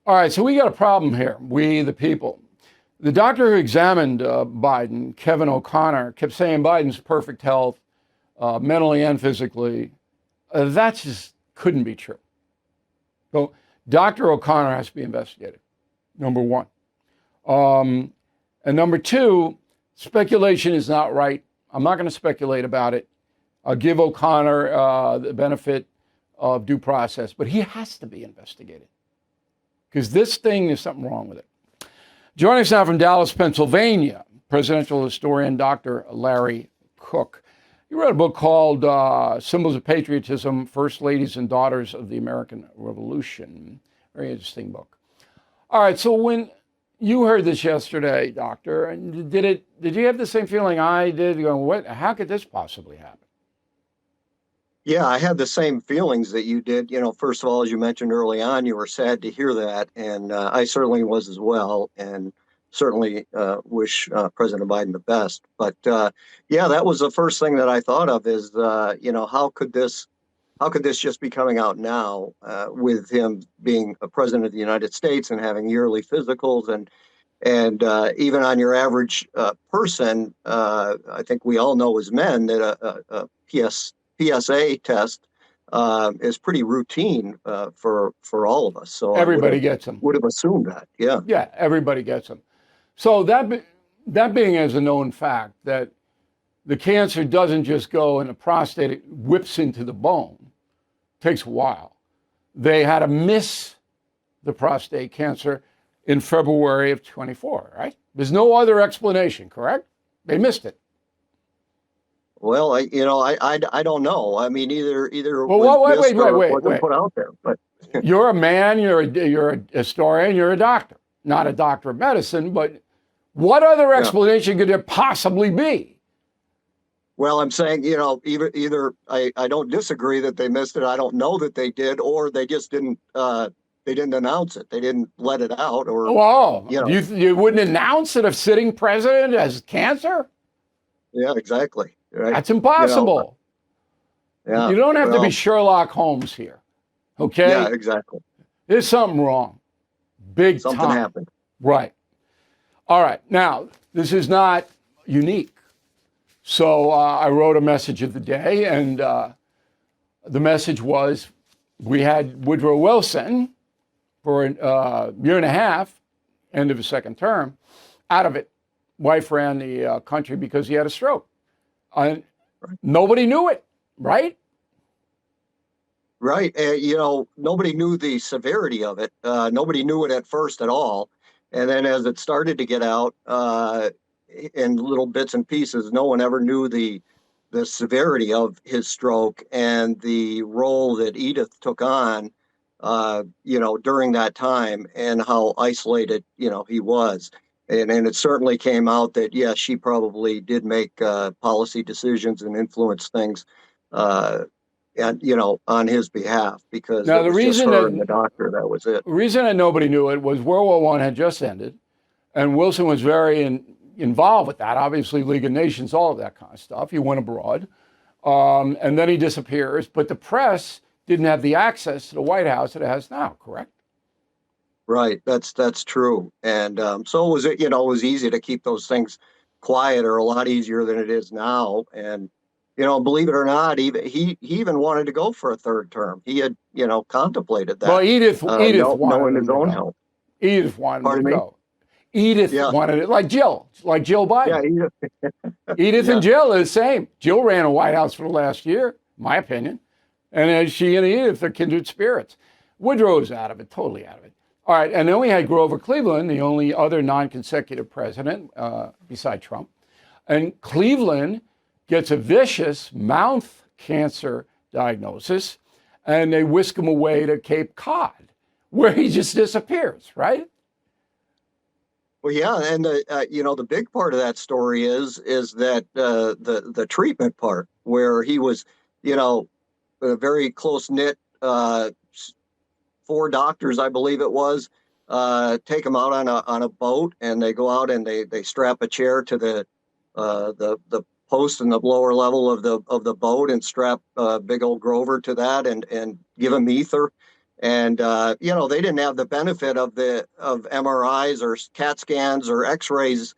All right, so we got a problem here, we the people. The doctor who examined Biden, Kevin O'Connor, kept saying Biden's perfect health, mentally and physically. That just couldn't be true. So Dr. O'Connor has to be investigated, number one. And number two, speculation is not right. I'm not going to speculate about it. I'll give O'Connor the benefit of due process, but he has to be investigated because this thing, there's something wrong with it. Joining us now from Dallas, Pennsylvania, presidential historian Dr. Larry Cook. He wrote a book called Symbols of Patriotism, First Ladies and Daughters of the American Revolution. Very interesting book. All right, so when you heard this yesterday, Doctor, and did you have the same feeling I did? Going, what? How could this possibly happen? Yeah, I had the same feelings that you did. First of all, as you mentioned early on, you were sad to hear that, and I certainly was as well, and certainly wish President Biden the best. But yeah, that was the first thing that I thought of is, how could this just be coming out now with him being a president of the United States and having yearly physicals and even on your average person, I think we all know as men that a PSA test is pretty routine for all of us. So Everybody gets them. Would have assumed that. Yeah. Yeah, everybody gets them. So that being as a known fact that the cancer doesn't just go in the prostate, it whips into the bone. It takes a while. They had to miss the prostate cancer in February of 24, right? There's no other explanation, correct? They missed it. Well, I don't know. I mean, either well, wait, wasn't put out there. But you're a man. You're a historian. You're a doctor, not a doctor of medicine. But what other explanation could there possibly be? Well, I'm saying, either I don't disagree that they missed it. I don't know that they did, or they just didn't. They didn't announce it. They didn't let it out, or you wouldn't announce that a sitting president has cancer? Yeah, exactly. Right. That's impossible. You don't have to be Sherlock Holmes here. Okay? Yeah, exactly. There's something wrong. Big Something time. happened. Right. All right. Now, this is not unique. So I wrote a message of the day, and the message was we had Woodrow Wilson for a year and a half, end of his second term, out of it. Wife ran the country because he had a stroke. Nobody knew it, right? Right. Nobody knew the severity of it. Nobody knew it at first at all. And then as it started to get out in little bits and pieces, no one ever knew the severity of his stroke and the role that Edith took on, during that time and how isolated, he was. And it certainly came out that, yes, she probably did make policy decisions and influence things, on his behalf, because now, it was just her and the doctor. That was it. The reason that nobody knew it was World War I had just ended, and Wilson was very involved with that. Obviously, League of Nations, all of that kind of stuff. He went abroad, and then he disappears. But the press didn't have the access to the White House that it has now, correct? Right. That's true. And so was it. It was easy to keep those things quiet, or a lot easier than it is now. And believe it or not, he even wanted to go for a third term. He had contemplated that. Well, Edith wanted knowing his him own to go. health. Edith wanted him to go. Edith wanted it, like Jill Biden. Yeah, Edith and Jill are the same. Jill ran a White House for the last year, my opinion. And she and Edith are kindred spirits. Woodrow's out of it, totally out of it. All right, and then we had Grover Cleveland, the only other non-consecutive president beside Trump. And Cleveland gets a vicious mouth cancer diagnosis, and they whisk him away to Cape Cod, where he just disappears, right? Well, yeah, and the big part of that story is that the treatment part, where he was, a very close knit, 4 doctors, I believe it was, take him out on a boat, and they go out and they strap a chair to the post in the lower level of the boat and strap big old Grover to that and give him ether. And they didn't have the benefit of MRIs or CAT scans or X-rays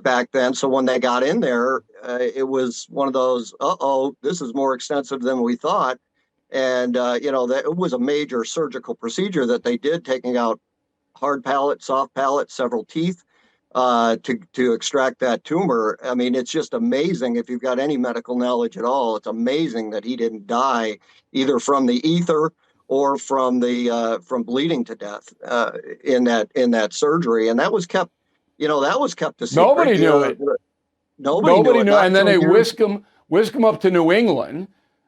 back then. So when they got in there, it was one of those, this is more extensive than we thought. And that it was a major surgical procedure that they did, taking out hard palate, soft palate, several teeth, to extract that tumor. I mean, it's just amazing. If you've got any medical knowledge at all, it's amazing that he didn't die either from the ether or from bleeding to death in that surgery. And that was kept a secret. Nobody knew it. Nobody knew it. And then they whisk him up to New England,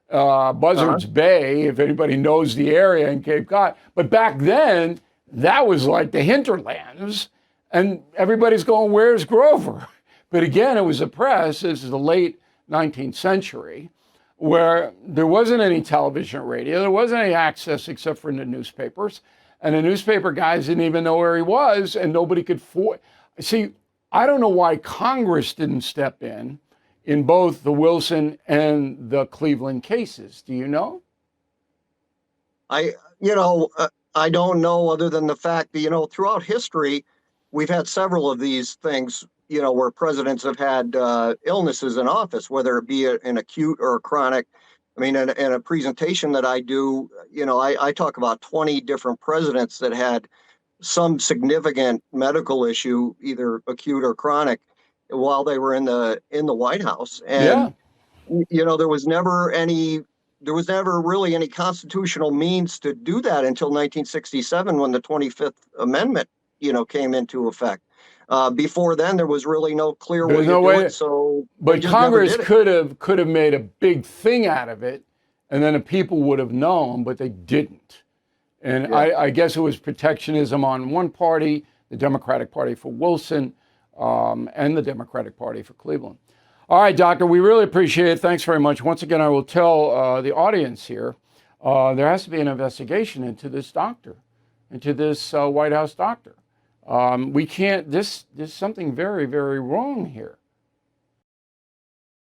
Buzzards Bay, if anybody knows the area in Cape Cod. But back then, that was like the hinterlands, and everybody's going, where's Grover? But again, it was a press. This is the late 19th century, where there wasn't any television or radio. There wasn't any access except for in the newspapers. And the newspaper guys didn't even know where he was, and nobody could see. I don't know why Congress didn't step in both the Wilson and the Cleveland cases. Do you know? I don't know, other than the fact that, throughout history, we've had several of these things, where presidents have had illnesses in office, whether it be an acute or a chronic. I mean, in a presentation that I do, I talk about 20 different presidents that had some significant medical issue, either acute or chronic, while they were in the White House. And, there was never really any constitutional means to do that until 1967, when the 25th Amendment, came into effect. Before then, there was really no clear way to do it. So, but Congress could have made a big thing out of it, and then the people would have known, but they didn't. And I guess it was protectionism on one party, the Democratic Party for Wilson, and the Democratic Party for Cleveland. All right, Doctor, we really appreciate it. Thanks very much. Once again, I will tell the audience here, there has to be an investigation into this doctor, into this White House doctor. We can't, there's something very, very wrong here.